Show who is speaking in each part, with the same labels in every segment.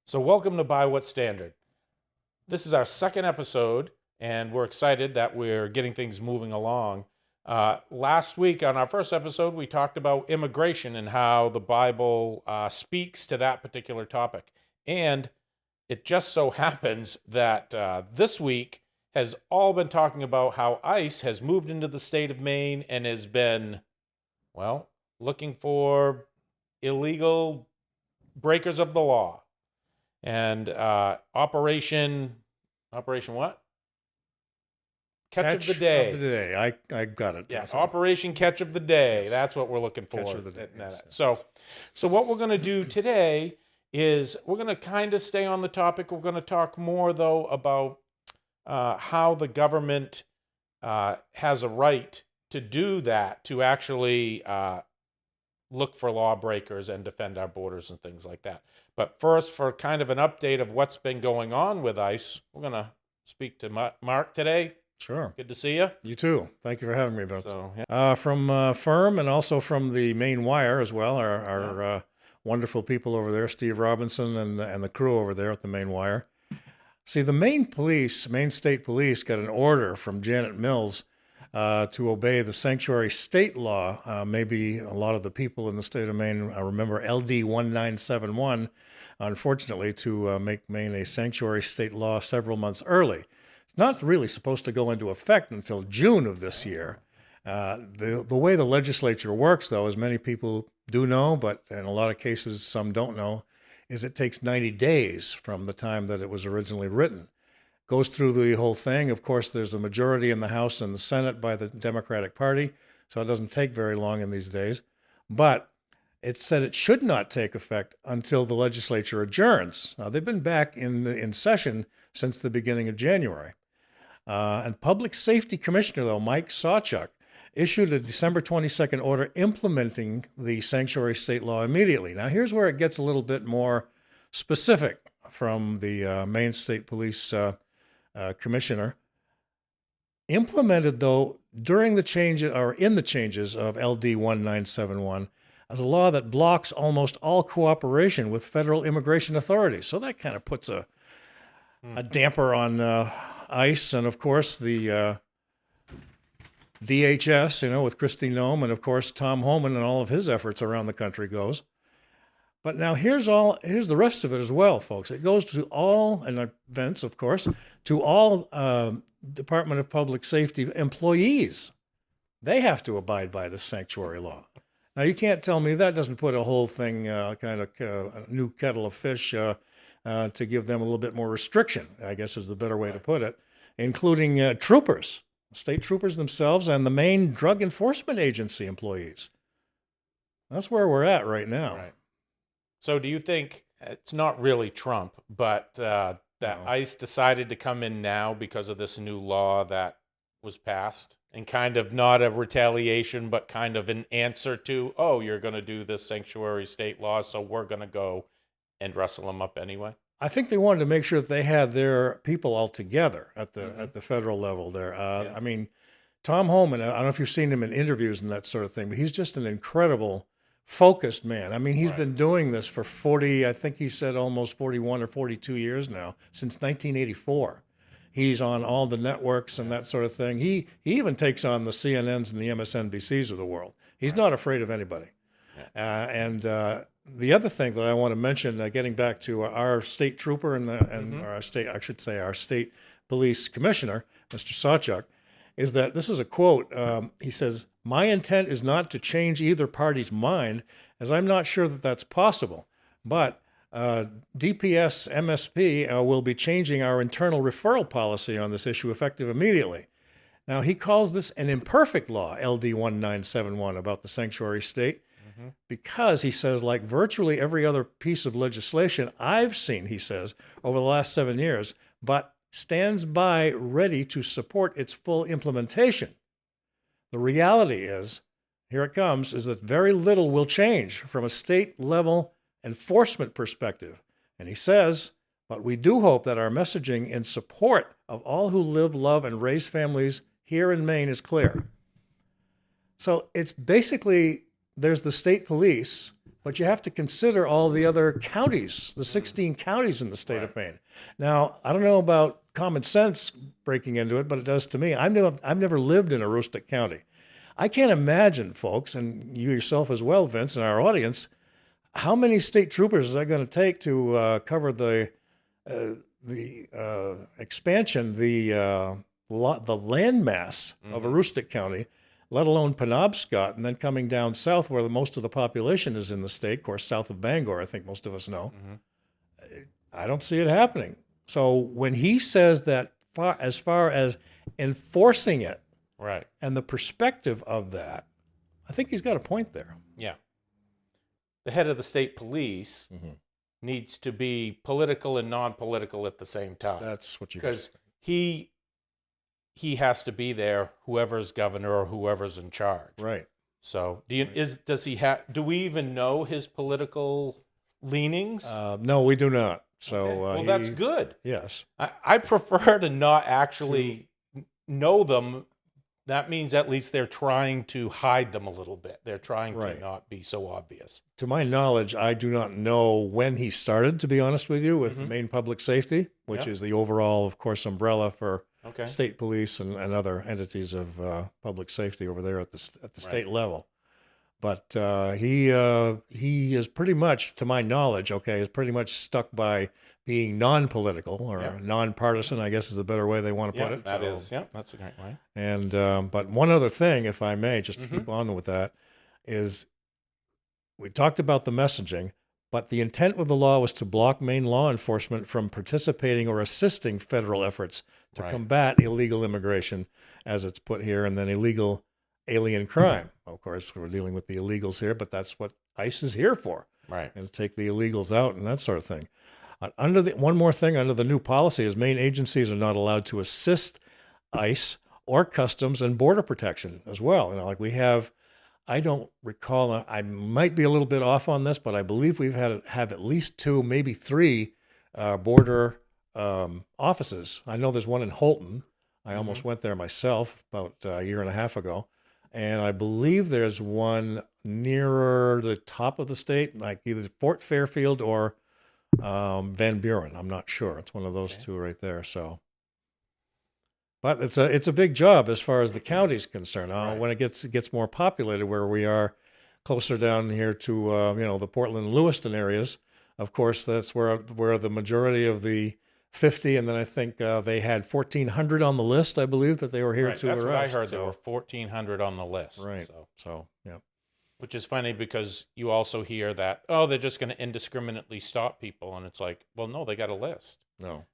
Speaker 1: So, welcome to By What Standard. This is our second episode, and we're excited that we're getting things moving along. Last week, on our first episode, we talked about immigration and how the Bible speaks to that particular topic. And it just so happens that this week has all been talking about how ICE has moved into the state of Maine and has been, well, looking for illegal breakers of the law. And Operation what? Catch of the
Speaker 2: Of the
Speaker 1: day.
Speaker 2: day. I got it.
Speaker 1: Yeah,
Speaker 2: Sorry.
Speaker 1: Operation Catch of the Day.
Speaker 2: Yes.
Speaker 1: That's what we're looking for.
Speaker 2: Catch of the day. Yes.
Speaker 1: So what we're going to do today is we're going to kind of stay on the topic. We're going to talk more though about how the government has a right to do that, to actually look for lawbreakers and defend our borders and things like that. But first, for kind of an update of what's been going on with ICE, we're going to speak to Mark today.
Speaker 2: Sure.
Speaker 1: Good to see you.
Speaker 2: You too. Thank you for having me, Vince.
Speaker 1: So, yeah.
Speaker 2: From Firm and also from the Maine Wire as well, our wonderful people over there, Steve Robinson and the crew over there at the Maine Wire. See, the Maine State Police, got an order from Janet Mills to obey the sanctuary state law. Maybe a lot of the people in the state of Maine remember LD 1971, unfortunately, to make Maine a sanctuary state law several months early. It's not really supposed to go into effect until June of this year. The way the legislature works, though, as many people do know, but in a lot of cases some don't know, is it takes 90 days from the time that it was originally written. Goes through the whole thing. Of course, there's a majority in the House and the Senate by the Democratic Party, so it doesn't take very long in these days. But it said it should not take effect until the legislature adjourns. Now, they've been back in session since the beginning of January. And Public Safety Commissioner, though, Mike Sawchuk, issued a December 22nd order implementing the sanctuary state law immediately. Now, here's where it gets a little bit more specific from the Maine State Police Commissioner. Implemented, though, during the change or in the changes of LD 1971 as a law that blocks almost all cooperation with federal immigration authorities. So that kind of puts a damper on ICE and, of course, the DHS, with Kristi Noem and, of course, Tom Homan and all of his efforts around the country goes. But now here's the rest of it as well, folks. It goes to all, and Vince, of course, to all Department of Public Safety employees. They have to abide by the sanctuary law. Now, you can't tell me that doesn't put a whole thing kind of a new kettle of fish to give them a little bit more restriction, I guess is the better way to put it, including troopers, state troopers themselves, and the Maine Drug Enforcement Agency employees. That's where we're at right now.
Speaker 1: Right. So do you think it's not really Trump, but that ICE decided to come in now because of this new law that was passed, and kind of not a retaliation, but kind of an answer to, oh, you're going to do this sanctuary state law, so we're going to go and wrestle them up anyway?
Speaker 2: I think they wanted to make sure that they had their people all together at the federal level there. I mean, Tom Homan, I don't know if you've seen him in interviews and that sort of thing, but he's just an incredible, focused man. I mean, he's been doing this for 40, I think he said almost 41 or 42 years now, since 1984. He's on all the networks and that sort of thing. He even takes on the CNNs and the MSNBCs of the world. He's not afraid of anybody. And the other thing that I want to mention, getting back to our state trooper and our state police commissioner, Mr. Sawchuk, is that this is a quote. He says, "My intent is not to change either party's mind, as I'm not sure that that's possible. But DPS MSP will be changing our internal referral policy on this issue effective immediately." Now, he calls this an imperfect law, LD 1971, about the sanctuary state, because he says, like virtually every other piece of legislation I've seen, he says, over the last 7 years, but stands by ready to support its full implementation. The reality is, here it comes, is that very little will change from a state level enforcement perspective. And he says, but we do hope that our messaging in support of all who live, love, and raise families here in Maine is clear. So it's basically, there's the state police, but you have to consider all the other counties, the 16 counties in the state of Maine. Now, I don't know about common sense breaking into it, but it does to me. I've never lived in a Aroostook County. I can't imagine, folks, and you yourself as well, Vince, and our audience, how many state troopers is that going to take to cover the expansion, the landmass of Aroostook County, let alone Penobscot, and then coming down south where most of the population is in the state, of course, south of Bangor, I think most of us know. I don't see it happening. So when he says that as far as enforcing it
Speaker 1: Right.
Speaker 2: and the perspective of that, I think he's got a point there.
Speaker 1: Yeah. The head of the state police needs to be political and non-political at the same time.
Speaker 2: That's what you
Speaker 1: because he has to be there, whoever's governor or whoever's in charge.
Speaker 2: Right.
Speaker 1: So do we even know his political leanings?
Speaker 2: No, we do not. So
Speaker 1: Okay. Well, that's good.
Speaker 2: Yes.
Speaker 1: I prefer to not actually know them. That means at least they're trying to hide them a little bit. They're trying to not be so obvious.
Speaker 2: To my knowledge, I do not know when he started, to be honest with you, with Maine Public Safety, which is the overall, of course, umbrella for state police and other entities of public safety over there at the state level. But he is pretty much, to my knowledge, is pretty much stuck by being non-political or non-partisan, I guess is the better way they want to put it.
Speaker 1: That's a great way.
Speaker 2: And but one other thing, if I may, just to keep on with that, is we talked about the messaging, but the intent of the law was to block Maine law enforcement from participating or assisting federal efforts to combat illegal immigration, as it's put here, and then illegal alien crime. Of course, we're dealing with the illegals here, but that's what ICE is here for.
Speaker 1: Right.
Speaker 2: And to take the illegals out and that sort of thing. One more thing under the new policy is Maine agencies are not allowed to assist ICE or Customs and Border Protection as well. Like we have, I don't recall, I might be a little bit off on this, but I believe we've have at least 2, maybe 3 border offices. I know there's one in Holton. I almost went there myself about a year and a half ago. And I believe there's one nearer the top of the state, like either Fort Fairfield or Van Buren. I'm not sure. It's one of those two right there. So, but it's a big job as far as the county's concerned. When it gets more populated, where we are closer down here to the Portland and Lewiston areas, of course, that's where the majority of the 50, and then I think they had 1,400 on the list, I believe, that they were here to arrest.
Speaker 1: That's what I heard. There were 1,400 on the list.
Speaker 2: Right. So yeah.
Speaker 1: Which is funny because you also hear that, they're just going to indiscriminately stop people. And it's like, well, no, they got a list.
Speaker 2: No.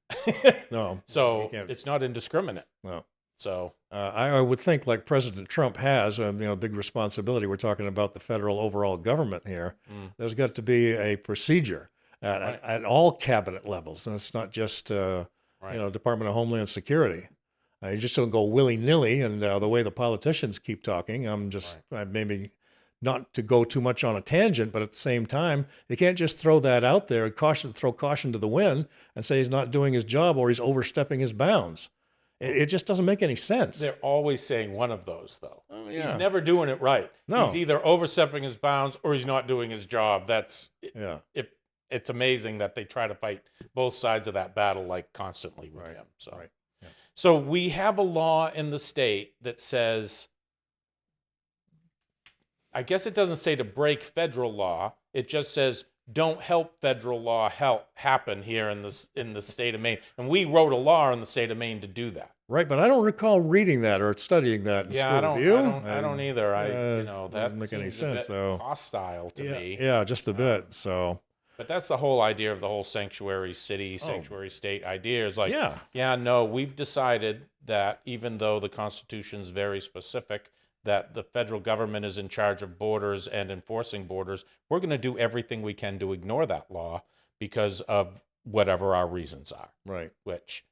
Speaker 2: No.
Speaker 1: So it's not indiscriminate.
Speaker 2: No.
Speaker 1: So
Speaker 2: I would think like President Trump has, a big responsibility. We're talking about the federal overall government here. There's got to be a procedure at all cabinet levels. And it's not just, Department of Homeland Security. You just don't go willy-nilly. And the way the politicians keep talking, maybe not to go too much on a tangent, but at the same time, you can't just throw that out there and throw caution to the wind and say he's not doing his job or he's overstepping his bounds. It just doesn't make any sense.
Speaker 1: They're always saying one of those, though. He's never doing it right.
Speaker 2: No.
Speaker 1: He's either overstepping his bounds or he's not doing his job. It's amazing that they try to fight both sides of that battle like constantly with him. So we have a law in the state that says, I guess it doesn't say to break federal law. It just says don't help federal law happen here in the state of Maine. And we wrote a law in the state of Maine to do that.
Speaker 2: Right, but I don't recall reading that or studying that in school. Do you?
Speaker 1: I don't either. That
Speaker 2: doesn't make any sense. So
Speaker 1: hostile to me.
Speaker 2: Yeah, just a bit. So,
Speaker 1: but that's the whole idea of the whole sanctuary city, sanctuary state idea. Is like, no, we've decided that even though the Constitution's very specific, that the federal government is in charge of borders and enforcing borders, we're going to do everything we can to ignore that law because of whatever our reasons are.
Speaker 2: Right.
Speaker 1: Which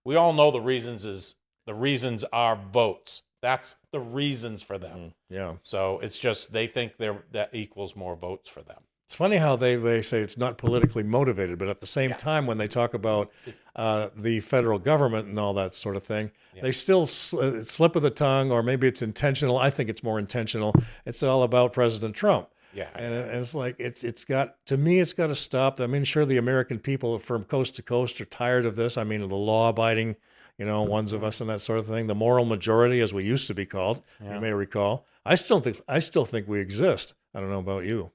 Speaker 1: we all know the reasons are votes. That's the reasons for them.
Speaker 2: Yeah.
Speaker 1: So it's just they think that equals more votes for them.
Speaker 2: It's funny how they say it's not politically motivated, but at the same time, when they talk about the federal government and all that sort of thing, they still slip of the tongue, or maybe it's intentional. I think it's more intentional. It's all about President Trump.
Speaker 1: Yeah.
Speaker 2: And it's like it's got to stop. I mean, sure, the American people from coast to coast are tired of this. I mean, the law-abiding, ones of us and that sort of thing. The moral majority, as we used to be called, you may recall. I still think we exist. I don't know about you.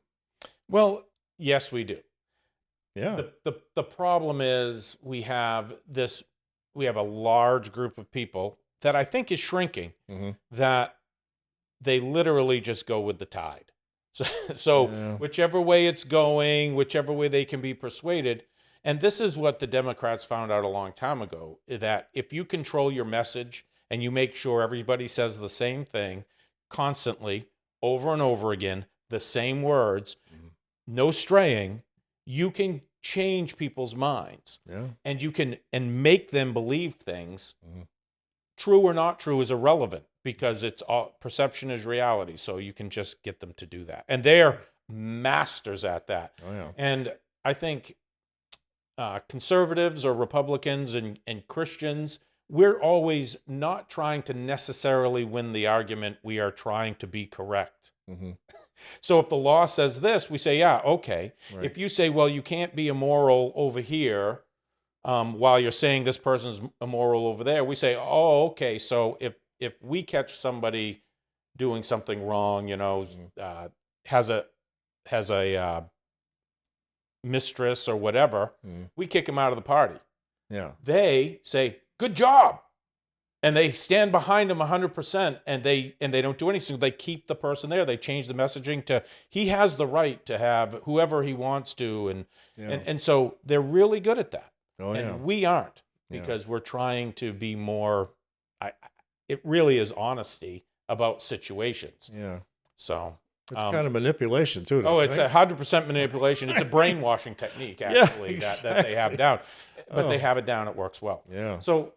Speaker 1: Well, yes, we do.
Speaker 2: Yeah.
Speaker 1: The problem is we have a large group of people that I think is shrinking, that they literally just go with the tide. So whichever way it's going, whichever way they can be persuaded, and this is what the Democrats found out a long time ago, that if you control your message and you make sure everybody says the same thing constantly, over and over again, the same words, no straying, you can change people's minds. And you can make them believe things. True or not true is irrelevant, because it's all perception is reality. So you can just get them to do that. And they're masters at that. And I think conservatives or Republicans and Christians, we're always not trying to necessarily win the argument. We are trying to be correct. So if the law says this, we say, yeah, okay. Right. If you say, well, you can't be immoral over here while you're saying this person's immoral over there, we say, oh, okay. So if we catch somebody doing something wrong, has a mistress or whatever, we kick him out of the party.
Speaker 2: Yeah.
Speaker 1: They say, good job. And they stand behind him 100%, and they don't do anything. They keep the person there. They change the messaging to he has the right to have whoever he wants to, and so they're really good at that. And we aren't, because we're trying to be more. It really is honesty about situations.
Speaker 2: Yeah.
Speaker 1: So
Speaker 2: it's kind of manipulation too.
Speaker 1: It's 100% manipulation. It's a brainwashing technique, actually, that they have down, but they have it down. It works well.
Speaker 2: Yeah.
Speaker 1: So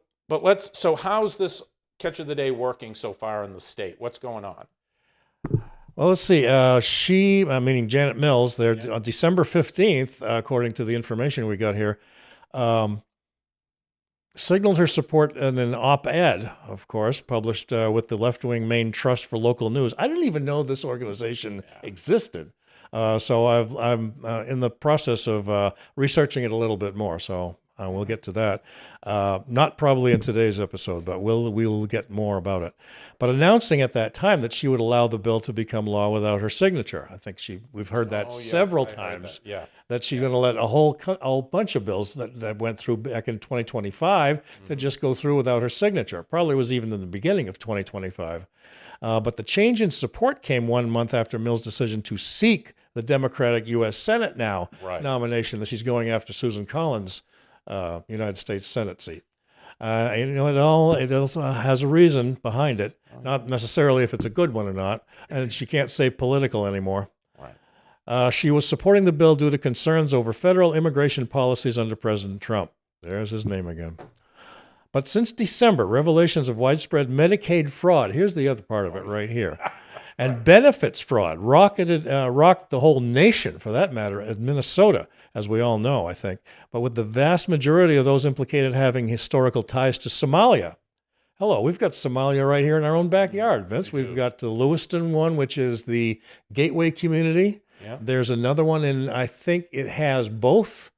Speaker 1: how's this catch of the day working so far in the state? What's going on?
Speaker 2: Well, let's see. Meaning Janet Mills, there on December 15th, according to the information we got here, signaled her support in an op-ed, of course, published with the left-wing Maine Trust for Local News. I didn't even know this organization existed. So I'm in the process of researching it a little bit more. So we'll get to that. Not probably in today's episode, but we'll get more about it. But announcing at that time that she would allow the bill to become law without her signature. I think we've heard that several times. That she's going to let a whole bunch of bills that went through back in 2025 to just go through without her signature. Probably was even in the beginning of 2025. But the change in support came 1 month after Mills' decision to seek the Democratic U.S. Senate nomination that she's going after Susan Collins' United States Senate seat. It all has a reason behind it, not necessarily if it's a good one or not, and she can't say political anymore. Right. She was supporting the bill due to concerns over federal immigration policies under President Trump. There's his name again. But since December, revelations of widespread Medicaid fraud, here's the other part of it right here, and benefits fraud rocked the whole nation, for that matter, as Minnesota, as we all know, I think, but with the vast majority of those implicated having historical ties to Somalia. Hello, we've got Somalia right here in our own backyard, Vince. We've got the Lewiston one, which is the gateway community. Yep. There's another one, and I think it has both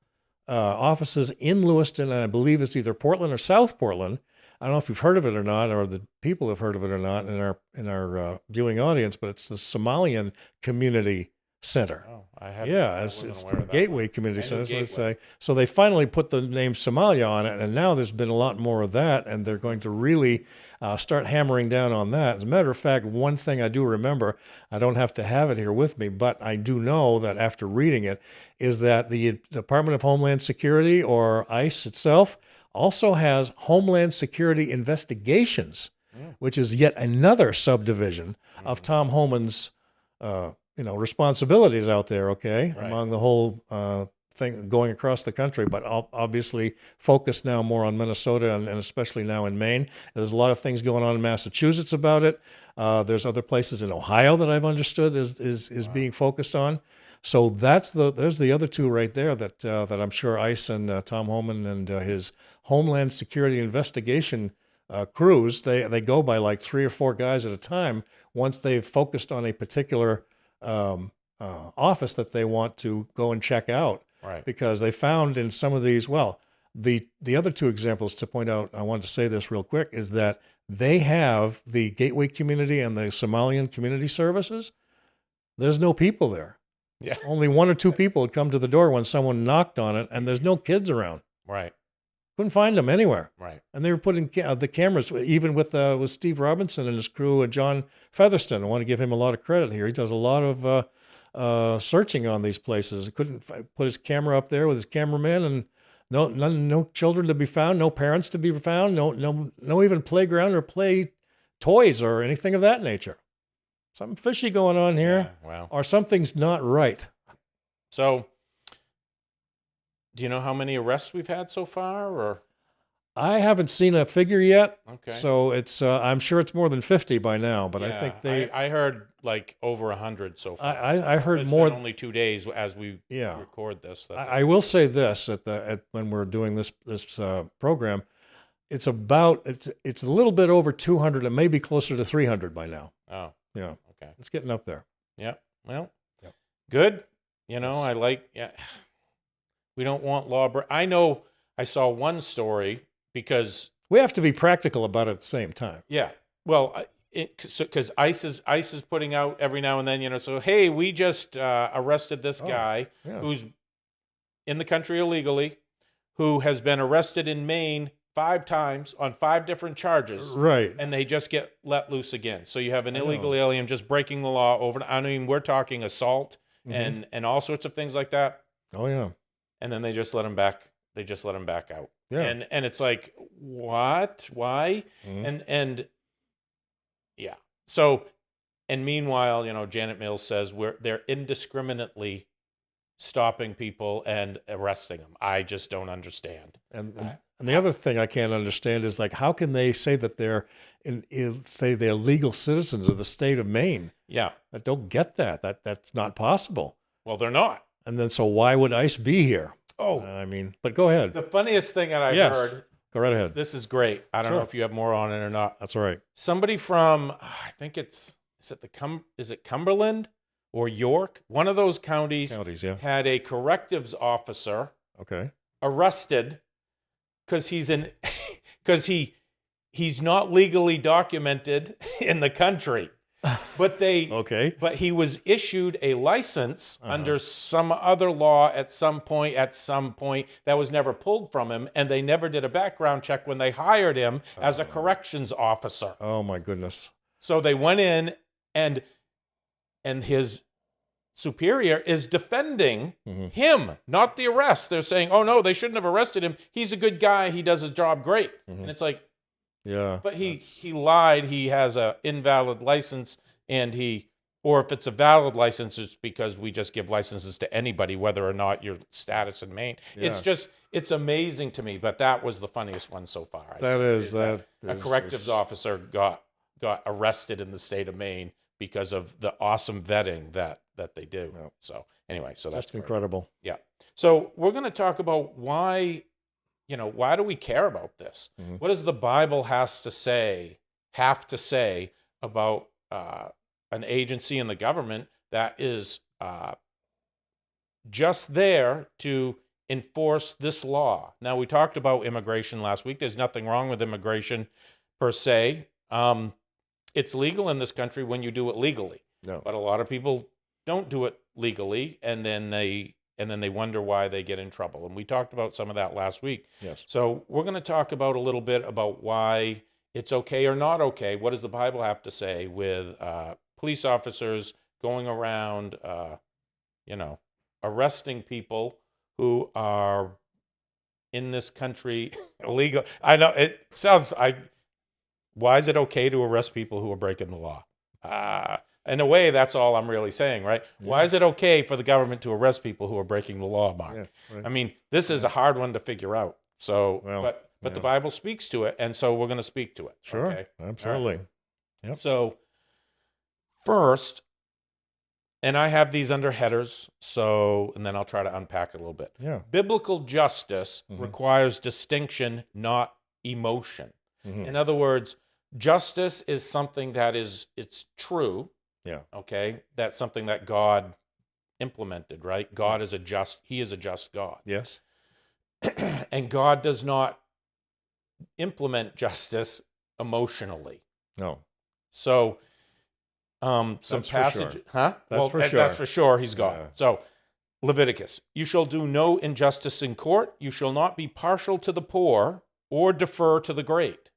Speaker 2: offices in Lewiston, and I believe it's either Portland or South Portland. I don't know if you've heard of it or not, or the people have heard of it or not in our viewing audience, but it's the Somalian Community Center. Oh, it's the Gateway Community Center. So let's say. So they finally put the name Somalia on it, and now there's been a lot more of that, and they're going to really start hammering down on that. As a matter of fact, one thing I do remember, I don't have to have it here with me, but I do know that after reading it, is that the Department of Homeland Security, or ICE itself, also has Homeland Security Investigations, which is yet another subdivision of Tom Homan's, responsibilities out there. Among the whole thing going across the country, but obviously focused now more on Minnesota and especially now in Maine. There's a lot of things going on in Massachusetts about it. There's other places in Ohio that I've understood is being focused on. So there's the other two right there that I'm sure ICE and Tom Homan and his Homeland Security investigation crews, they go by like 3 or 4 guys at a time once they've focused on a particular office that they want to go and check out.
Speaker 1: Right.
Speaker 2: Because they found in some of these, well, the other two examples to point out, I wanted to say this real quick, is that they have the Gateway Community and the Somalian Community Services. There's no people there.
Speaker 1: Yeah.
Speaker 2: Only 1 or 2 people had come to the door when someone knocked on it, and there's no kids around.
Speaker 1: Right.
Speaker 2: Couldn't find them anywhere.
Speaker 1: Right.
Speaker 2: And they were putting the cameras, even with Steve Robinson and his crew, and John Featherston. I want to give him a lot of credit here. He does a lot of searching on these places. He couldn't put his camera up there with his cameraman, and no children to be found, no parents to be found, no even playground or play toys or anything of that nature. Something fishy going on here,
Speaker 1: Yeah, wow.
Speaker 2: or something's not right.
Speaker 1: So, do you know how many arrests we've had so far, or?
Speaker 2: I haven't seen a figure yet.
Speaker 1: Okay.
Speaker 2: So it's I'm sure it's more than 50 by now, but I think
Speaker 1: I heard like over 100 so far.
Speaker 2: I heard
Speaker 1: It's
Speaker 2: more.
Speaker 1: been only 2 days as we
Speaker 2: Yeah.
Speaker 1: record this.
Speaker 2: I will say this when we're doing this program, it's a little bit over 200 and maybe closer to 300 by now.
Speaker 1: Oh.
Speaker 2: Yeah.
Speaker 1: Okay.
Speaker 2: It's getting up there.
Speaker 1: Yeah. Well.
Speaker 2: Yep.
Speaker 1: Good. You know,
Speaker 2: Yes.
Speaker 1: I like. Yeah. We don't want lawbreaker. I know. I saw one story because
Speaker 2: We have to be practical about it at the same time.
Speaker 1: yeah. Well, because ICE is putting out every now and then. You know. So hey, we just arrested this guy
Speaker 2: Yeah.
Speaker 1: who's in the country illegally, who has been arrested in Maine 5 times on 5 different charges.
Speaker 2: Right.
Speaker 1: And they just get let loose again. So you have an
Speaker 2: I
Speaker 1: illegal
Speaker 2: know.
Speaker 1: alien just breaking the law over. I mean, we're talking assault
Speaker 2: Mhm.
Speaker 1: and all sorts of things like that.
Speaker 2: Oh yeah.
Speaker 1: And then they just let him back. They just let him back out.
Speaker 2: Yeah.
Speaker 1: And it's like, what? Why?
Speaker 2: Mhm.
Speaker 1: And yeah. So, and meanwhile, you know, Janet Mills says they're indiscriminately stopping people and arresting them. I just don't understand.
Speaker 2: And the other thing I can't understand is like, how can they say that they're say they're legal citizens of the state of Maine?
Speaker 1: Yeah.
Speaker 2: I don't get that. That's not possible.
Speaker 1: Well, they're not.
Speaker 2: And then so why would ICE be here?
Speaker 1: Oh,
Speaker 2: I mean, but go ahead.
Speaker 1: the funniest thing that I
Speaker 2: Yes.
Speaker 1: heard.
Speaker 2: Go right ahead.
Speaker 1: This is great. I don't know
Speaker 2: Sure.
Speaker 1: if you have more on it or not.
Speaker 2: That's all right.
Speaker 1: Somebody from, I think is it Cumberland or York? One of those counties
Speaker 2: Counties, yeah.
Speaker 1: had a correctives officer
Speaker 2: Okay.
Speaker 1: arrested because he's not legally documented in the country. But
Speaker 2: Okay.
Speaker 1: but he was issued a license
Speaker 2: Uh-huh.
Speaker 1: under some other law at some point that was never pulled from him, and they never did a background check when they hired him as a corrections officer.
Speaker 2: Oh my goodness.
Speaker 1: So they went in and his superior is defending
Speaker 2: Mhm.
Speaker 1: him, not the arrest. They're saying, "Oh no, they shouldn't have arrested him. He's a good guy. He does his job great."
Speaker 2: Mhm.
Speaker 1: And it's like,
Speaker 2: Yeah.
Speaker 1: but he lied. He has a invalid license, or if it's a valid license, it's because we just give licenses to anybody, whether or not your status in Maine.
Speaker 2: Yeah.
Speaker 1: It's amazing to me. But that was the funniest one so far.
Speaker 2: That is
Speaker 1: a
Speaker 2: is
Speaker 1: correctives
Speaker 2: just-
Speaker 1: officer got arrested in the state of Maine because of the awesome vetting that they do.
Speaker 2: Yeah.
Speaker 1: So anyway, so that's
Speaker 2: just incredible.
Speaker 1: yeah. So we're going to talk about why do we care about this?
Speaker 2: Mhm.
Speaker 1: What does the Bible have to say about an agency in the government that is just there to enforce this law? Now, we talked about immigration last week. There's nothing wrong with immigration per se. It's legal in this country when you do it legally.
Speaker 2: No.
Speaker 1: But a lot of people don't do it legally, and then they wonder why they get in trouble. And we talked about some of that last week.
Speaker 2: Yes.
Speaker 1: So we're going to talk about a little bit about why it's okay or not okay. What does the Bible have to say with police officers going around, arresting people who are in this country illegal? I know it sounds. Why is it okay to arrest people who are breaking the law? In a way, that's all I'm really saying, right?
Speaker 2: Yeah.
Speaker 1: Why is it okay for the government to arrest people who are breaking the law, Mark?
Speaker 2: Yeah, right.
Speaker 1: I mean, this is a hard one to figure out. So,
Speaker 2: Well,
Speaker 1: but
Speaker 2: yeah.
Speaker 1: the Bible speaks to it, and so we're going to speak to it.
Speaker 2: Sure.
Speaker 1: Okay?
Speaker 2: Absolutely. Yep.
Speaker 1: So, first, and I have these under headers, and then I'll try to unpack it a little bit.
Speaker 2: Yeah.
Speaker 1: Biblical justice requires distinction, not emotion. In other words, justice is something that it's true.
Speaker 2: Yeah.
Speaker 1: Okay? That's something that God implemented, right? He is a just God.
Speaker 2: Yes.
Speaker 1: And God does not implement justice emotionally.
Speaker 2: No.
Speaker 1: So, some
Speaker 2: That's for
Speaker 1: passage,
Speaker 2: sure.
Speaker 1: huh?
Speaker 2: That's for sure.
Speaker 1: That's for sure. He's God.
Speaker 2: Yeah.
Speaker 1: So, Leviticus: you shall do no injustice in court. You shall not be partial to the poor or defer to the great.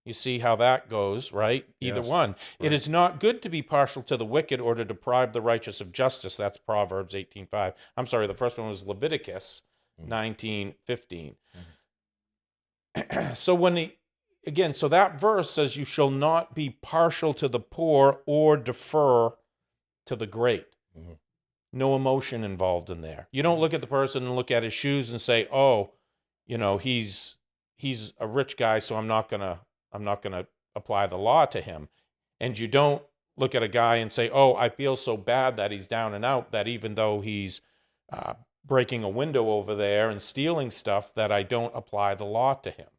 Speaker 1: You see how that goes, right? Either
Speaker 2: Yes.
Speaker 1: one.
Speaker 2: Right.
Speaker 1: It is not good to be partial to the wicked or to deprive the righteous of justice. That's Proverbs 18:5. I'm sorry, the first one was Leviticus 19:15. So so that verse says you shall not be partial to the poor or defer to the great. No emotion involved in there. You don't look at the person and look at his shoes and say, "Oh, he's a rich guy, so I'm not gonna apply the law to him." And you don't look at a guy and say, "Oh, I feel so bad that he's down and out, that even though he's breaking a window over there and stealing stuff, that I don't apply the law to him."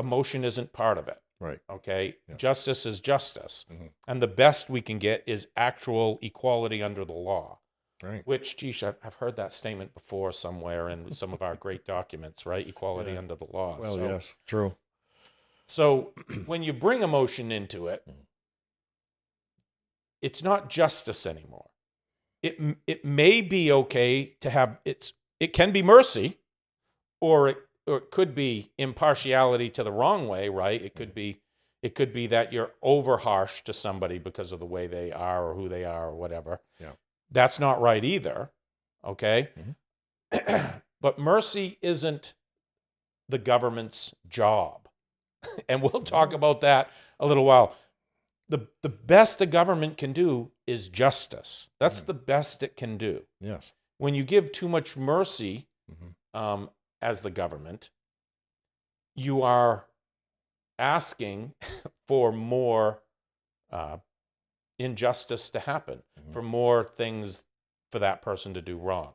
Speaker 1: Emotion isn't part of it.
Speaker 2: Right.
Speaker 1: Okay?
Speaker 2: Yeah.
Speaker 1: Justice is justice. And the best we can get is actual equality under the law.
Speaker 2: Right.
Speaker 1: Which, geez, I've heard that statement before somewhere in some of our great documents, right? Equality under the law.
Speaker 2: Well, yes, true.
Speaker 1: So when you bring emotion into it, it's not justice anymore. It may be okay to have it can be mercy, or it could be impartiality to the wrong way, right? It could be that you're over harsh to somebody because of the way they are or who they are or whatever.
Speaker 2: Yeah.
Speaker 1: That's not right either. Okay? But mercy isn't the government's job. And we'll talk about that a little while. The best the government can do is justice. That's the best it can do.
Speaker 2: Yes.
Speaker 1: When you give too much mercy as the government, you are asking for more injustice to happen, for more things for that person to do wrong.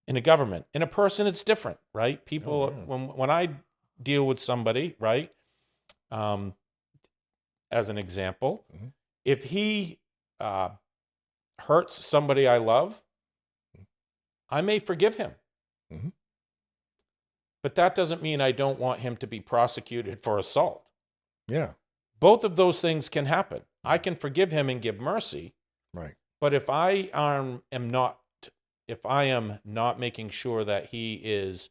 Speaker 1: In a government, in a person, it's different, right? People, when I deal with somebody, right, as an example, if he hurts somebody I love, I may forgive him. But that doesn't mean I don't want him to be prosecuted for assault.
Speaker 2: Yeah.
Speaker 1: Both of those things can happen. I can forgive him and give mercy.
Speaker 2: Right.
Speaker 1: But if I am not making sure that he is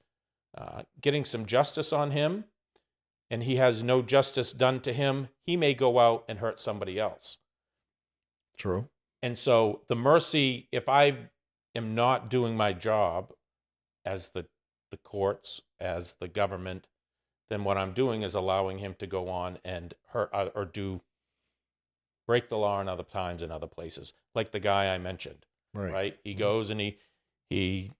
Speaker 1: getting some justice on him, and he has no justice done to him, he may go out and hurt somebody else.
Speaker 2: True.
Speaker 1: And so the mercy, if I am not doing my job as the courts, as the government, then what I'm doing is allowing him to go on and hurt or break the law in other times in other places, like the guy I mentioned. Right? He goes and he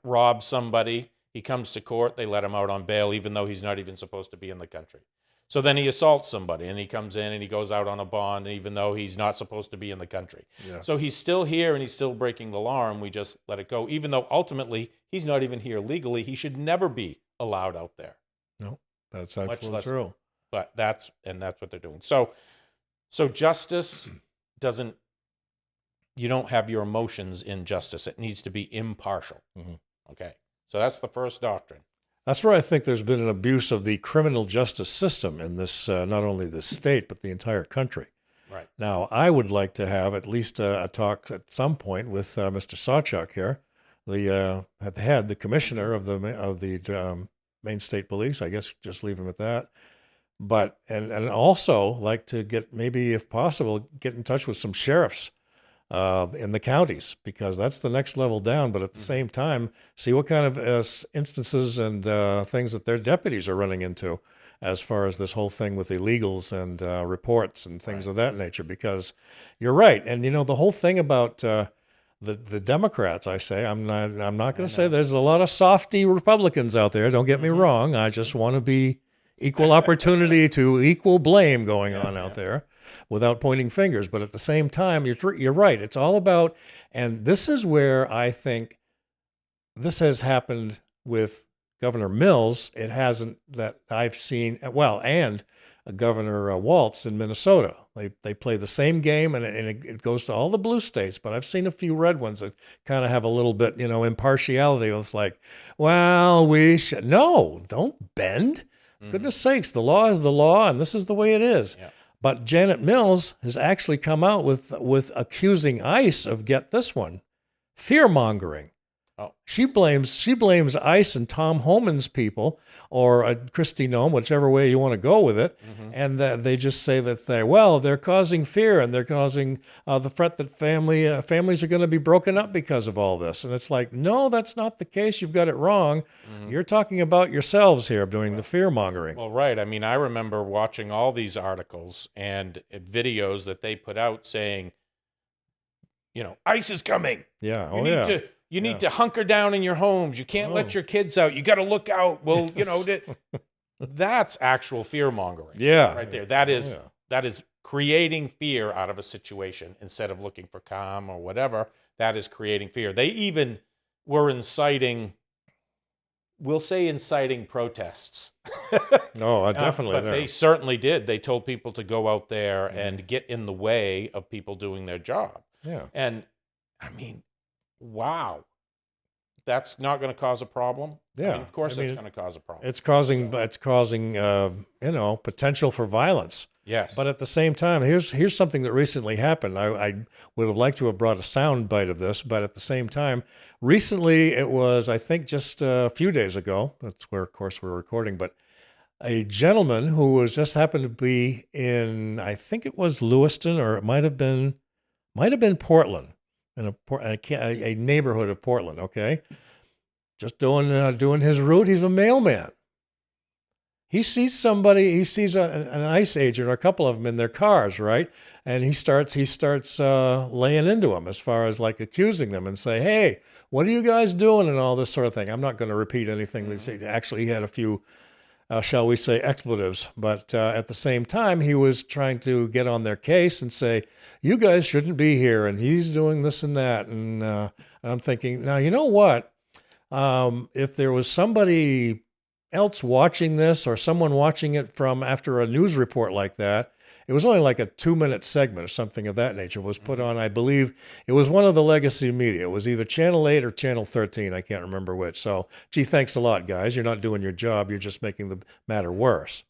Speaker 1: robs somebody. He comes to court. They let him out on bail, even though he's not even supposed to be in the country. So then he assaults somebody, and he comes in and he goes out on a bond, even though he's not supposed to be in the country. Yeah. So he's still here and he's still breaking the law, and we just let it go, even though ultimately he's not even here legally. He should never be allowed out there.
Speaker 2: No, that's absolutely true.
Speaker 1: But that's what they're doing. So justice doesn't. You don't have your emotions in justice. It needs to be impartial. Okay. So that's the first doctrine.
Speaker 2: That's where I think there's been an abuse of the criminal justice system in this, not only the state, but the entire country.
Speaker 1: Right.
Speaker 2: Now, I would like to have at least a talk at some point with Mr. Sawchuk here, the commissioner of the Maine State Police. I guess just leave him at that. But and also like to get, maybe if possible, get in touch with some sheriffs in the counties, because that's the next level down. But at the same time, see what kind of instances and things that their deputies are running into as far as this whole thing with illegals and reports and things of that nature. Because you're right, and the whole thing about the Democrats. I say I'm not going to say there's a lot of softy Republicans out there. Don't get me wrong. I just want to be equal opportunity to equal blame going on out there. without pointing fingers. But at the same time, you're right. It's all about, and this is where I think this has happened with Governor Mills. It hasn't that I've seen, well, and Governor Waltz in Minnesota. They play the same game, and it goes to all the blue states. But I've seen a few red ones that kind of have a little bit, impartiality. It's like, well, we should. No, don't bend. Goodness sakes, the law is the law, and this is the way it is.
Speaker 1: Yeah.
Speaker 2: But Janet Mills has actually come out with accusing ICE of, get this one, fear mongering.
Speaker 1: Oh.
Speaker 2: She blames ICE and Tom Homan's people, or Kristi Noem, whichever way you want to go with it, and they just say that they're causing fear, and they're causing the threat that families are going to be broken up because of all this. And it's like, no, that's not the case. You've got it wrong. You're talking about yourselves here doing the fear mongering.
Speaker 1: Well, right. I mean, I remember watching all these articles and videos that they put out saying, ICE is coming.
Speaker 2: Yeah.
Speaker 1: You need to hunker down in your homes. You can't let your kids out. You got to look out. Well, that's actual fear mongering.
Speaker 2: Yeah.
Speaker 1: Right there. That is creating fear out of a situation instead of looking for calm or whatever. That is creating fear. They even were inciting protests.
Speaker 2: No, definitely.
Speaker 1: But they certainly did. They told people to go out there and get in the way of people doing their job.
Speaker 2: Yeah.
Speaker 1: And I mean, wow, that's not going to cause a problem.
Speaker 2: Yeah,
Speaker 1: I mean, of course, it's going to cause a problem.
Speaker 2: It's causing potential for violence.
Speaker 1: Yes,
Speaker 2: but at the same time, here's something that recently happened. I would have liked to have brought a sound bite of this, but at the same time, recently it was, I think, just a few days ago. That's where, of course, we're recording. But a gentleman who was just happened to be in, I think it was Lewiston, or it might have been Portland. In a neighborhood of Portland, okay? Just doing his route. He's a mailman. He sees an ICE agent or a couple of them in their cars, right? And he starts laying into them as far as like accusing them and say, hey, what are you guys doing, and all this sort of thing. I'm not going to repeat anything they say. Actually, he had a few, shall we say, expletives. But at the same time, he was trying to get on their case and say, you guys shouldn't be here, and he's doing this and that. And I'm thinking, now, you know what? If there was somebody else watching this, or someone watching it from after a news report like that, it was only like a 2-minute segment or something of that nature, was put on, I believe, it was one of the legacy media. It was either Channel 8 or Channel 13. I can't remember which. So, gee, thanks a lot, guys. You're not doing your job. You're just making the matter worse.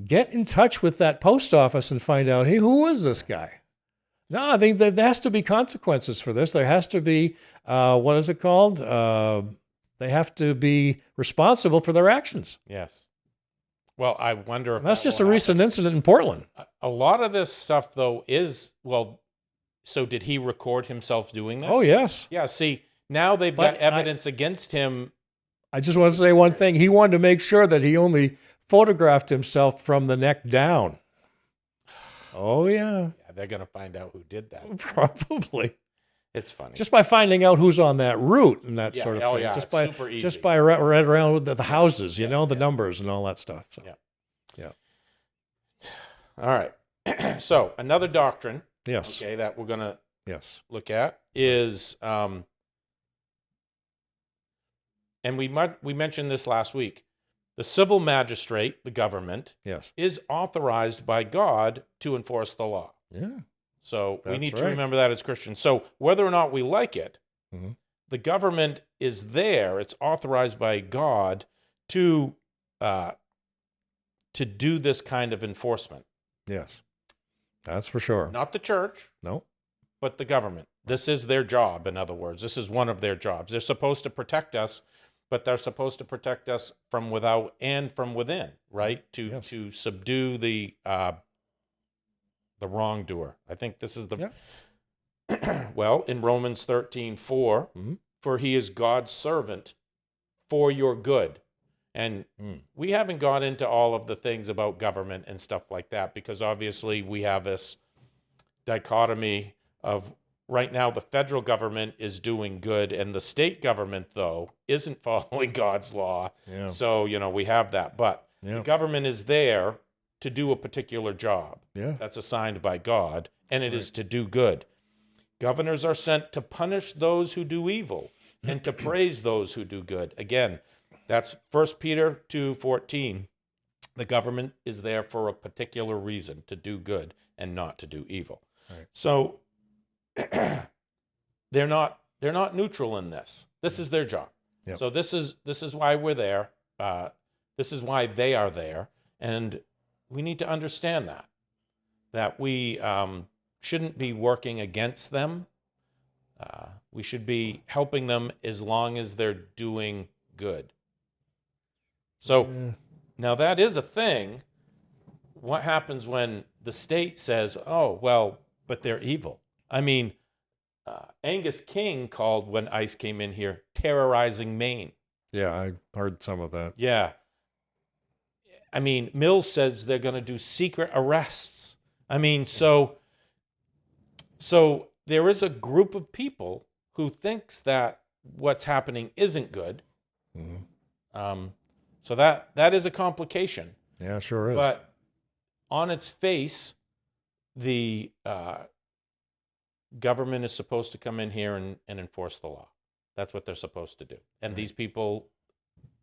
Speaker 2: Get in touch with that post office and find out, hey, who is this guy? No, I think there has to be consequences for this. There has to be, what is it called? They have to be responsible for their actions.
Speaker 1: Yes. Well, I wonder if
Speaker 2: that's just a recent incident in Portland.
Speaker 1: A lot of this stuff, though, is, well, so did he record himself doing that?
Speaker 2: Oh, yes.
Speaker 1: Yeah, see, now they've got evidence against him.
Speaker 2: I just want to say one thing. He wanted to make sure that he only photographed himself from the neck down. Oh, yeah.
Speaker 1: Yeah, they're going to find out who did that.
Speaker 2: Probably.
Speaker 1: It's funny.
Speaker 2: Just by finding out who's on that route and that sort of thing.
Speaker 1: Yeah, super easy.
Speaker 2: Just by right around the houses, the numbers and all that stuff. So. Yeah.
Speaker 1: All right. So another doctrine,
Speaker 2: yes,
Speaker 1: okay, that we're going to look at is, and we mentioned this last week, the civil magistrate, the government, is authorized by God to enforce the law.
Speaker 2: Yeah.
Speaker 1: So we need to remember that as Christians. So whether or not we like it, the government is there. It's authorized by God to do this kind of enforcement.
Speaker 2: Yes, that's for sure.
Speaker 1: Not the church.
Speaker 2: No.
Speaker 1: But the government. This is their job, in other words. This is one of their jobs. They're supposed to protect us, but they're supposed to protect us from without and from within, right? To subdue the wrongdoer. I think this is the... Well, in Romans 13:4, for he is God's servant for your good. And we haven't got into all of the things about government and stuff like that, because obviously we have this dichotomy of right now the federal government is doing good and the state government, though, isn't following God's law. Yeah. So, we have that. But the government is there to do a particular job
Speaker 2: Yeah.
Speaker 1: that's assigned by God, and it is to do good. Governors are sent to punish those who do evil and to praise those who do good. Again, that's 1 Peter 2:14. The government is there for a particular reason, to do good and not to do evil.
Speaker 2: Right.
Speaker 1: So they're not neutral in this. This is their job.
Speaker 2: Yep.
Speaker 1: So this is why we're there. This is why they are there, and we need to understand that we shouldn't be working against them. We should be helping them as long as they're doing good. So now that is a thing. What happens when the state says, "Oh, well, but they're evil"? I mean, Angus King called, when ICE came in here, terrorizing Maine.
Speaker 2: Yeah, I heard some of that.
Speaker 1: Yeah. I mean, Mills says they're going to do secret arrests. I mean, so there is a group of people who thinks that what's happening isn't good.
Speaker 2: Mm-hmm.
Speaker 1: So that is a complication.
Speaker 2: Yeah, sure is.
Speaker 1: But on its face, the government is supposed to come in here and enforce the law. That's what they're supposed to do. And these people,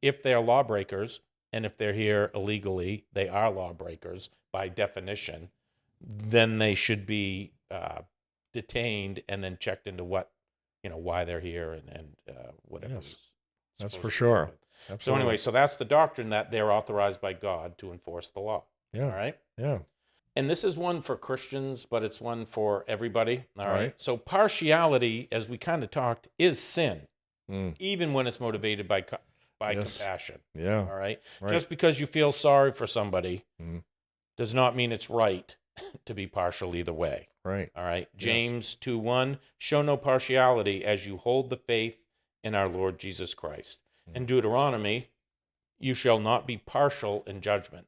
Speaker 1: if they're lawbreakers, and if they're here illegally, they are lawbreakers by definition, then they should be detained and then checked into why they're here and whatever.
Speaker 2: Yes, that's
Speaker 1: supposed
Speaker 2: for
Speaker 1: to
Speaker 2: sure.
Speaker 1: be.
Speaker 2: Absolutely.
Speaker 1: So anyway, so that's the doctrine, that they're authorized by God to enforce the law.
Speaker 2: Yeah.
Speaker 1: All right.
Speaker 2: Yeah.
Speaker 1: And this is one for Christians, but it's one for everybody. All right.
Speaker 2: Right.
Speaker 1: So partiality, as we kind of talked, is sin,
Speaker 2: Mm.
Speaker 1: even when it's motivated by
Speaker 2: Yes.
Speaker 1: compassion.
Speaker 2: Yeah.
Speaker 1: All right?
Speaker 2: Right.
Speaker 1: Just because you feel sorry for somebody
Speaker 2: Mm.
Speaker 1: does not mean it's right to be partial either way.
Speaker 2: Right.
Speaker 1: All right? James 2:1, show no partiality as you hold the faith in our Lord Jesus Christ. And Deuteronomy, you shall not be partial in judgment.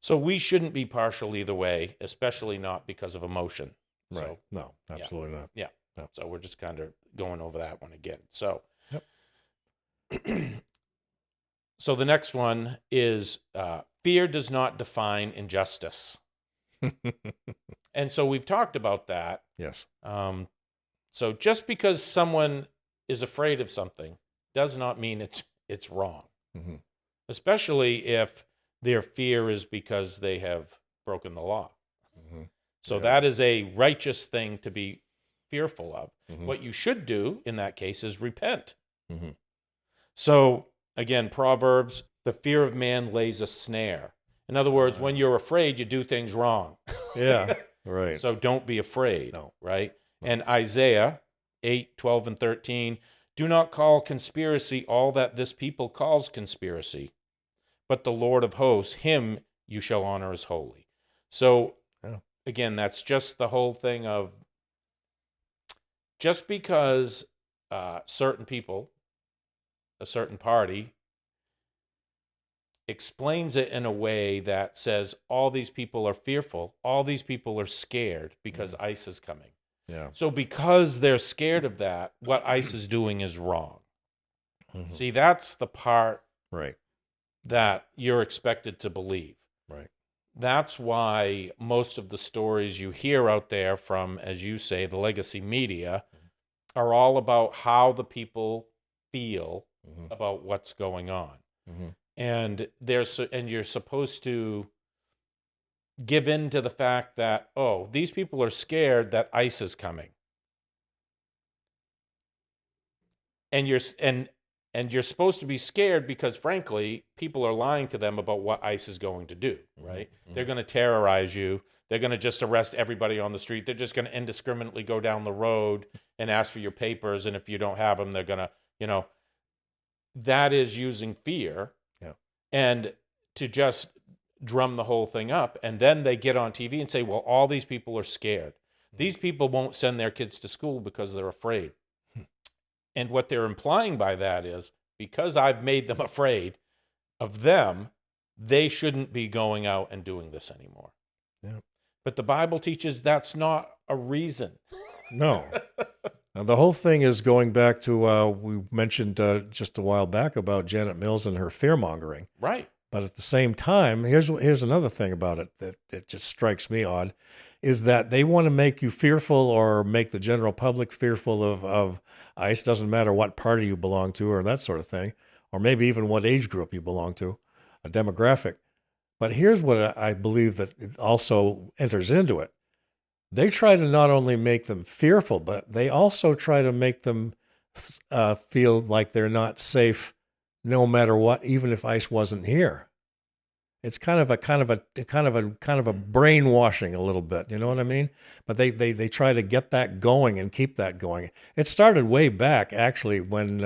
Speaker 1: So we shouldn't be partial either way, especially not because of emotion.
Speaker 2: Right.
Speaker 1: So,
Speaker 2: No, absolutely not.
Speaker 1: yeah.
Speaker 2: No.
Speaker 1: So we're just kind of going over that one again. So,
Speaker 2: Yep.
Speaker 1: So the next one is fear does not define injustice. And so we've talked about that.
Speaker 2: Yes.
Speaker 1: So just because someone is afraid of something does not mean it's wrong,
Speaker 2: Mm-hmm.
Speaker 1: especially if their fear is because they have broken the law.
Speaker 2: Mm-hmm.
Speaker 1: So
Speaker 2: Yeah.
Speaker 1: that is a righteous thing to be fearful of.
Speaker 2: Mm-hmm.
Speaker 1: What you should do in that case is repent.
Speaker 2: Mm-hmm.
Speaker 1: So again, Proverbs, the fear of man lays a snare. In other words, when you're afraid, you do things wrong.
Speaker 2: Yeah. Right.
Speaker 1: So don't be afraid,
Speaker 2: No.
Speaker 1: right? And Isaiah 8:12 and 13, do not call conspiracy all that this people calls conspiracy, but the Lord of hosts, him you shall honor as holy. So again, that's just the whole thing of just because certain people, a certain party, explains it in a way that says all these people are fearful, all these people are scared because ICE is coming.
Speaker 2: Yeah.
Speaker 1: So because they're scared of that, what ICE is doing is wrong.
Speaker 2: Mm-hmm.
Speaker 1: See, that's the part
Speaker 2: Right.
Speaker 1: that you're expected to believe.
Speaker 2: Right.
Speaker 1: That's why most of the stories you hear out there from, as you say, the legacy media are all about how the people feel
Speaker 2: Mm-hmm.
Speaker 1: about what's going on.
Speaker 2: Mm-hmm.
Speaker 1: And you're supposed to give in to the fact that, oh, these people are scared that ICE is coming. And you're supposed to be scared because, frankly, people are lying to them about what ICE is going to do, right?
Speaker 2: Mm-hmm.
Speaker 1: They're going to terrorize you. They're going to just arrest everybody on the street. They're just going to indiscriminately go down the road and ask for your papers. And if you don't have them, they're going to, that is using fear.
Speaker 2: Yeah.
Speaker 1: And to just drum the whole thing up. And then they get on TV and say, well, all these people are scared. These people won't send their kids to school because they're afraid. And what they're implying by that is, because I've made them afraid of them, they shouldn't be going out and doing this anymore.
Speaker 2: Yeah.
Speaker 1: But the Bible teaches that's not a reason.
Speaker 2: No. Now, the whole thing is going back to, we mentioned just a while back about Janet Mills and her fear-mongering.
Speaker 1: Right.
Speaker 2: But at the same time, here's another thing about it that just strikes me odd, is that they want to make you fearful or make the general public fearful of ICE. Doesn't matter what party you belong to or that sort of thing, or maybe even what age group you belong to, a demographic. But here's what I believe that it also enters into it. They try to not only make them fearful, but they also try to make them feel like they're not safe no matter what, even if ICE wasn't here. It's kind of a brainwashing a little bit, you know what I mean? But they try to get that going and keep that going. It started way back actually when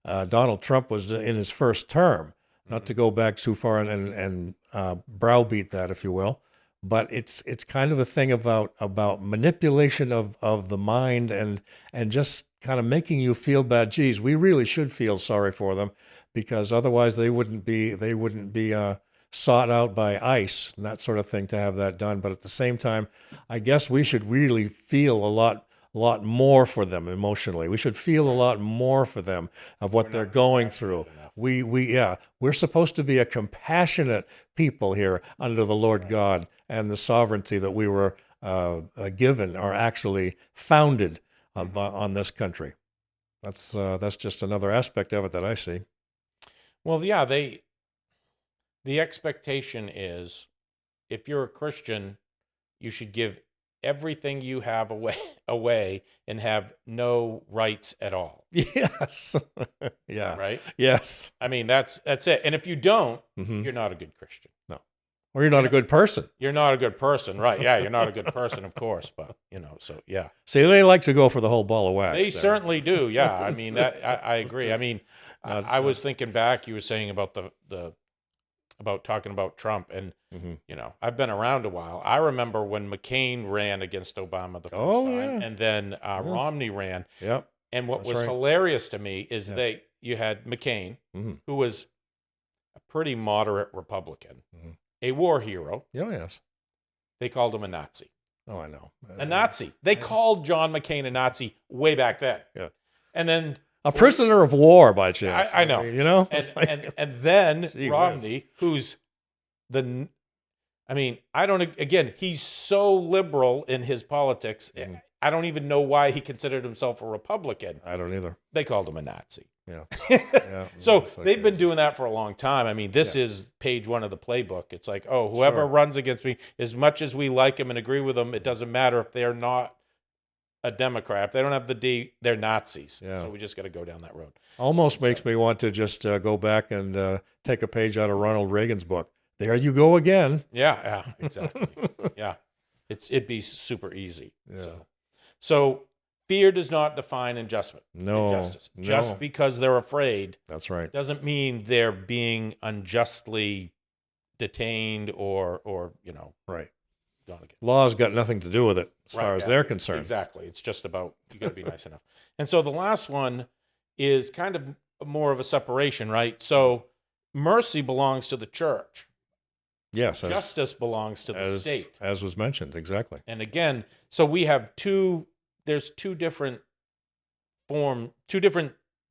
Speaker 2: Donald Trump was in his first term. Not to go back too far and browbeat that, if you will, but it's kind of a thing about manipulation of the mind and just kind of making you feel bad. Geez, we really should feel sorry for them, because otherwise they wouldn't be sought out by ICE and that sort of thing to have that done. But at the same time, I guess we should really feel a lot more for them emotionally. We should feel a lot more for them of what they're going through. We're supposed to be a compassionate people here under the Lord God and the sovereignty that we were given, or actually founded on this country. That's just another aspect of it that I see.
Speaker 1: Well, yeah, the expectation is, if you're a Christian, you should give everything you have away and have no rights at all.
Speaker 2: Yes. Yeah.
Speaker 1: Right?
Speaker 2: Yes.
Speaker 1: I mean, that's it. And if you don't, you're not a good Christian.
Speaker 2: No. Or you're not a good person.
Speaker 1: You're not a good person, right? Yeah, you're not a good person, of course, but so yeah.
Speaker 2: See, they like to go for the whole ball of wax.
Speaker 1: They certainly do. Yeah, I mean, I agree. I mean, I was thinking back. You were saying about about talking about Trump, and I've been around a while. I remember when McCain ran against Obama the first time, and then Romney ran.
Speaker 2: Yep.
Speaker 1: And what was hilarious to me is you had McCain, who was a pretty moderate Republican, a war hero.
Speaker 2: Oh, yes.
Speaker 1: They called him a Nazi.
Speaker 2: Oh, I know.
Speaker 1: A Nazi. They called John McCain a Nazi way back then. Yeah. And then
Speaker 2: a prisoner of war, by chance.
Speaker 1: I know.
Speaker 2: You know?
Speaker 1: And then Romney, who's he's so liberal in his politics. I don't even know why he considered himself a Republican.
Speaker 2: I don't either.
Speaker 1: They called him a Nazi.
Speaker 2: Yeah.
Speaker 1: So they've been doing that for a long time. I mean, this is page 1 of the playbook. It's like, whoever runs against me, as much as we like him and agree with him, it doesn't matter if they're not a Democrat. If they don't have the D, they're Nazis. Yeah. So we just got to go down that road.
Speaker 2: Almost makes me want to just go back and take a page out of Ronald Reagan's book. There you go again.
Speaker 1: Yeah, exactly. Yeah. It'd be super easy. Yeah. So fear does not define injustice. Just because they're afraid.
Speaker 2: That's right.
Speaker 1: Doesn't mean they're being unjustly detained or
Speaker 2: right.
Speaker 1: gone again.
Speaker 2: Law's got nothing to do with it as far as they're concerned.
Speaker 1: Exactly. It's just about, you got to be nice enough. And so the last one is kind of more of a separation, right? So mercy belongs to the church.
Speaker 2: Yes.
Speaker 1: Justice belongs to the state.
Speaker 2: As was mentioned, exactly.
Speaker 1: And again, so we have there's two different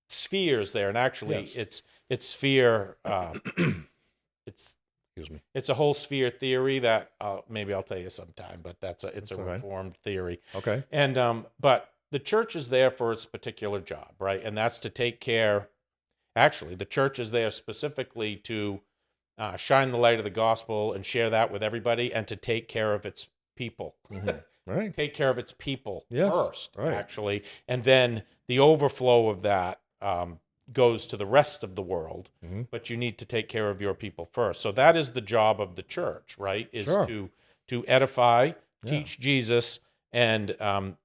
Speaker 1: spheres there. And actually it's sphere, it's a whole sphere theory that maybe I'll tell you sometime, but it's a reformed theory.
Speaker 2: Okay.
Speaker 1: And, but the church is there for its particular job, right? And that's to take care, actually, the church is there specifically to shine the light of the gospel and share that with everybody, and to take care of its people.
Speaker 2: Right.
Speaker 1: Take care of its people first, actually. And then the overflow of that goes to the rest of the world, but you need to take care of your people first. So that is the job of the church, right? Is to edify, teach Jesus, and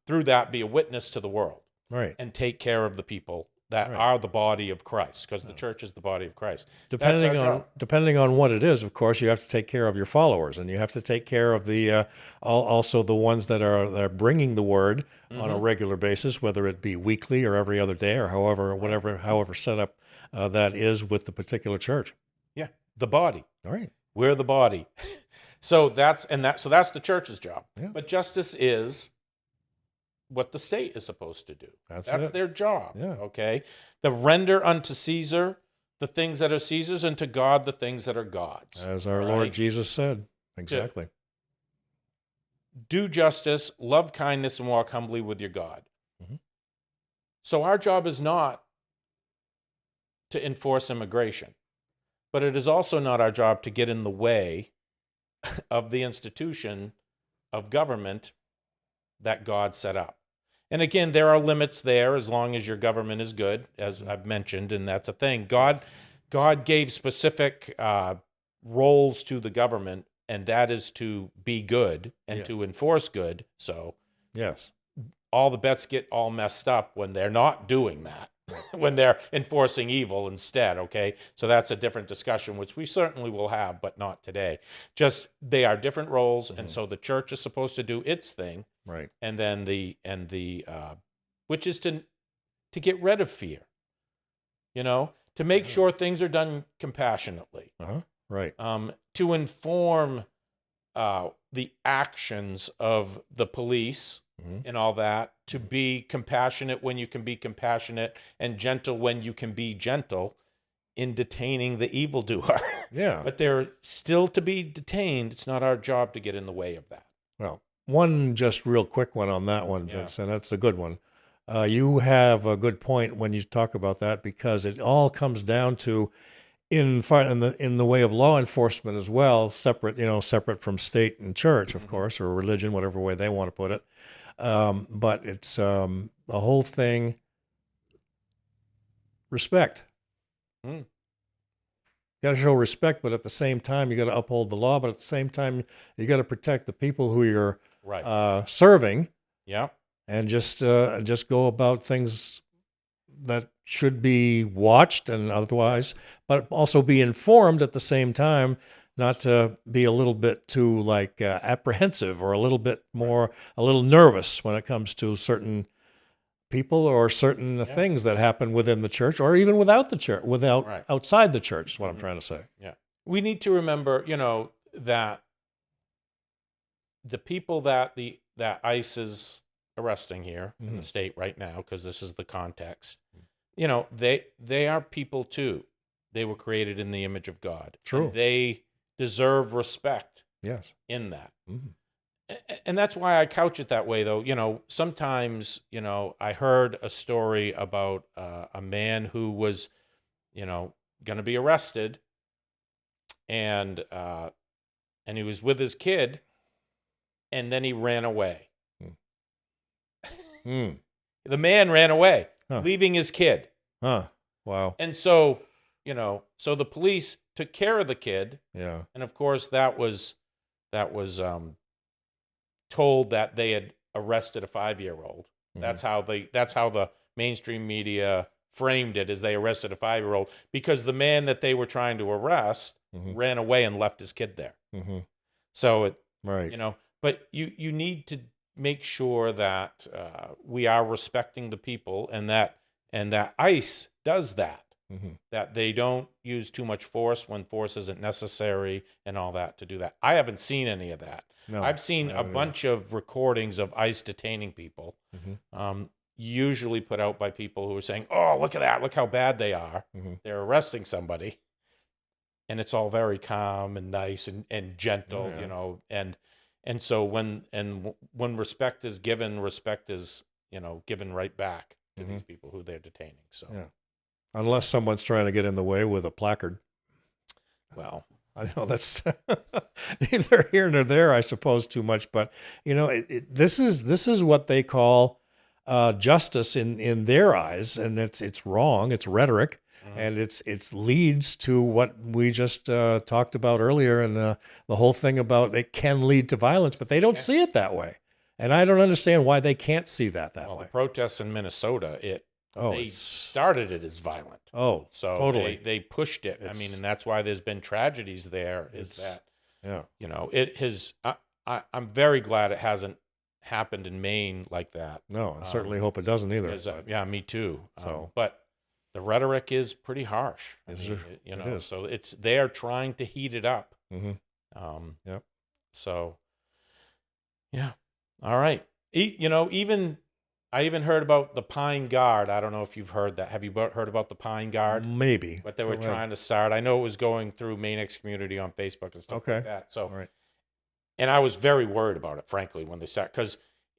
Speaker 1: through that be a witness to the world.
Speaker 2: Right.
Speaker 1: And take care of the people that are the body of Christ, because the church is the body of Christ.
Speaker 2: Depending on what it is, of course, you have to take care of your followers, and you have to take care of the also the ones that are bringing the word on a regular basis, whether it be weekly or every other day or however set up that is with the particular church.
Speaker 1: Yeah, the body.
Speaker 2: All right,
Speaker 1: we're the body. So that's the church's job. Yeah. But justice is what the state is supposed to do. That's their job. Yeah. Okay. The render unto Caesar the things that are Caesar's, and to God the things that are God's.
Speaker 2: As our
Speaker 1: All
Speaker 2: Lord
Speaker 1: right?
Speaker 2: Jesus said. Exactly.
Speaker 1: Do justice, love kindness, and walk humbly with your God.
Speaker 2: Mhm.
Speaker 1: So our job is not to enforce immigration, but it is also not our job to get in the way of the institution of government that God set up. And again, there are limits there as long as your government is good, as I've mentioned, and that's a thing. God gave specific roles to the government, and that is to be good and
Speaker 2: Yes.
Speaker 1: to enforce good. So
Speaker 2: Yes.
Speaker 1: all the bets get all messed up when they're not doing that, when they're enforcing evil instead, okay? So that's a different discussion, which we certainly will have, but not today. Just they are different roles, and so the church is supposed to do its thing,
Speaker 2: Right.
Speaker 1: and then which is to get rid of fear, to make sure things are done compassionately,
Speaker 2: Right.
Speaker 1: to inform the actions of the police and all that, to be compassionate when you can be compassionate and gentle when you can be gentle in detaining the evildoer.
Speaker 2: Yeah.
Speaker 1: But they're still to be detained. It's not our job to get in the way of that.
Speaker 2: Well, one just real quick one on that one,
Speaker 1: Yeah.
Speaker 2: Vince, and that's a good one. You have a good point when you talk about that, because it all comes down to in the way of law enforcement as well, separate from state and church, of course, or religion, whatever way they want to put it. But it's the whole thing. Respect.
Speaker 1: Mm.
Speaker 2: You got to show respect, but at the same time, you got to uphold the law. But at the same time, you got to protect the people who you're
Speaker 1: Right.
Speaker 2: serving,
Speaker 1: Yeah.
Speaker 2: and just go about things that should be watched and otherwise, but also be informed at the same time, not to be a little bit too apprehensive or a little nervous when it comes to certain people or certain things that happen within the church or even without the church,
Speaker 1: Right.
Speaker 2: outside the church is what I'm trying to say.
Speaker 1: Yeah. We need to remember, that the people that ICE is arresting here in the state right now, because this is the context, they are people too. They were created in the image of God.
Speaker 2: True.
Speaker 1: And they deserve respect.
Speaker 2: Yes.
Speaker 1: In that.
Speaker 2: Mm-hmm.
Speaker 1: And that's why I couch it that way, though. Sometimes, I heard a story about a man who was, going to be arrested, and he was with his kid, and then he ran away. The man ran away, leaving his kid.
Speaker 2: Wow.
Speaker 1: And so, so the police took care of the kid.
Speaker 2: Yeah.
Speaker 1: And of course, that was told that they had arrested a 5-year-old. That's how the mainstream media framed it, as they arrested a 5-year-old, because the man that they were trying to arrest ran away and left his kid there. So
Speaker 2: right.
Speaker 1: But you need to make sure that we are respecting the people, and that ICE does that. That they don't use too much force when force isn't necessary and all that to do that. I haven't seen any of that.
Speaker 2: No,
Speaker 1: I've seen a bunch of recordings of ICE detaining people, usually put out by people who are saying, "Oh, look at that! Look how bad they are. They're arresting somebody," and it's all very calm and nice and gentle, and so when respect is given, respect is given right back to these people who they're detaining. So.
Speaker 2: Yeah. Unless someone's trying to get in the way with a placard.
Speaker 1: Well,
Speaker 2: I know that's neither here nor there, I suppose, too much. But this is what they call justice in their eyes, and it's wrong. It's rhetoric, and it's leads to what we just talked about earlier, and the whole thing about it can lead to violence, but they don't see it that way, and I don't understand why they can't see that way.
Speaker 1: The protests in Minnesota, they started it as violent.
Speaker 2: Oh,
Speaker 1: so
Speaker 2: totally.
Speaker 1: They pushed it. And that's why there's been tragedies there. It has. I'm very glad it hasn't happened in Maine like that.
Speaker 2: No, I certainly hope it doesn't either.
Speaker 1: Yeah, me too.
Speaker 2: So,
Speaker 1: but the rhetoric is pretty harsh.
Speaker 2: It is.
Speaker 1: So they're trying to heat it up.
Speaker 2: Yep.
Speaker 1: So, yeah. All right. Even I even heard about the Pine Guard. I don't know if you've heard that. Have you heard about the Pine Guard?
Speaker 2: Maybe.
Speaker 1: What they were
Speaker 2: Go ahead.
Speaker 1: trying to start. I know it was going through Maine community on Facebook and stuff
Speaker 2: Okay.
Speaker 1: like that. So,
Speaker 2: All right.
Speaker 1: and I was very worried about it, frankly, when they start, because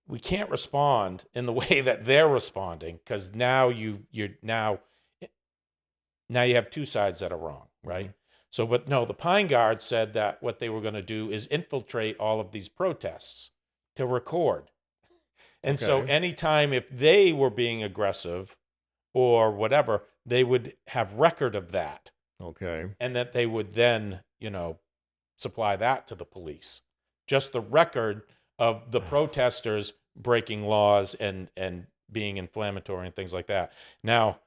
Speaker 1: we can't respond in the way that they're responding, because now now you have two sides that are wrong, right?
Speaker 2: Mm-hmm.
Speaker 1: So, but no, the Pine Guard said that what they were going to do is infiltrate all of these protests to record. And so
Speaker 2: Okay.
Speaker 1: anytime if they were being aggressive or whatever, they would have record of that,
Speaker 2: Okay.
Speaker 1: and that they would then, supply that to the police. Just the record of the protesters breaking laws and being inflammatory and things like that. Now,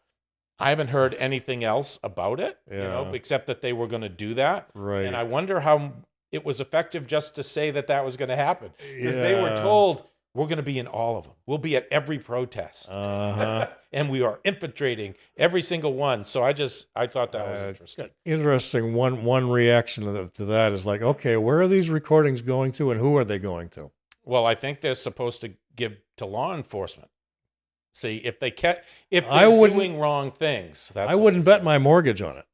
Speaker 1: I haven't heard anything else about it,
Speaker 2: Yeah.
Speaker 1: except that they were going to do that.
Speaker 2: Right.
Speaker 1: And I wonder how it was effective just to say that was going to happen. Because they were
Speaker 2: Yeah.
Speaker 1: told, we're going to be in all of them. We'll be at every protest.
Speaker 2: Uh-huh.
Speaker 1: And we are infiltrating every single one. So I thought that was interesting.
Speaker 2: Interesting. One reaction to that is like, okay, where are these recordings going to, and who are they going to?
Speaker 1: Well, I think they're supposed to give to law enforcement. See, if they're doing wrong things,
Speaker 2: I wouldn't bet my mortgage on it.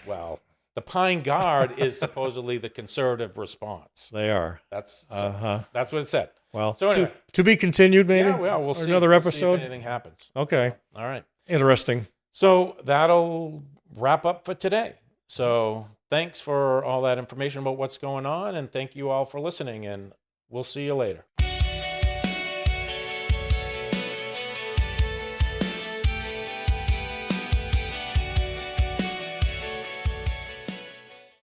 Speaker 1: Well, the Pine Guard is supposedly the conservative response.
Speaker 2: They are.
Speaker 1: That's
Speaker 2: Uh-huh.
Speaker 1: what it said.
Speaker 2: Well,
Speaker 1: So anyway.
Speaker 2: to be continued, maybe.
Speaker 1: Yeah, well, we'll see.
Speaker 2: Another
Speaker 1: We'll see
Speaker 2: episode.
Speaker 1: if anything happens.
Speaker 2: Okay.
Speaker 1: So, all right.
Speaker 2: Interesting.
Speaker 1: So that'll wrap up for today. So thanks for all that information about what's going on, and thank you all for listening, and we'll see you later.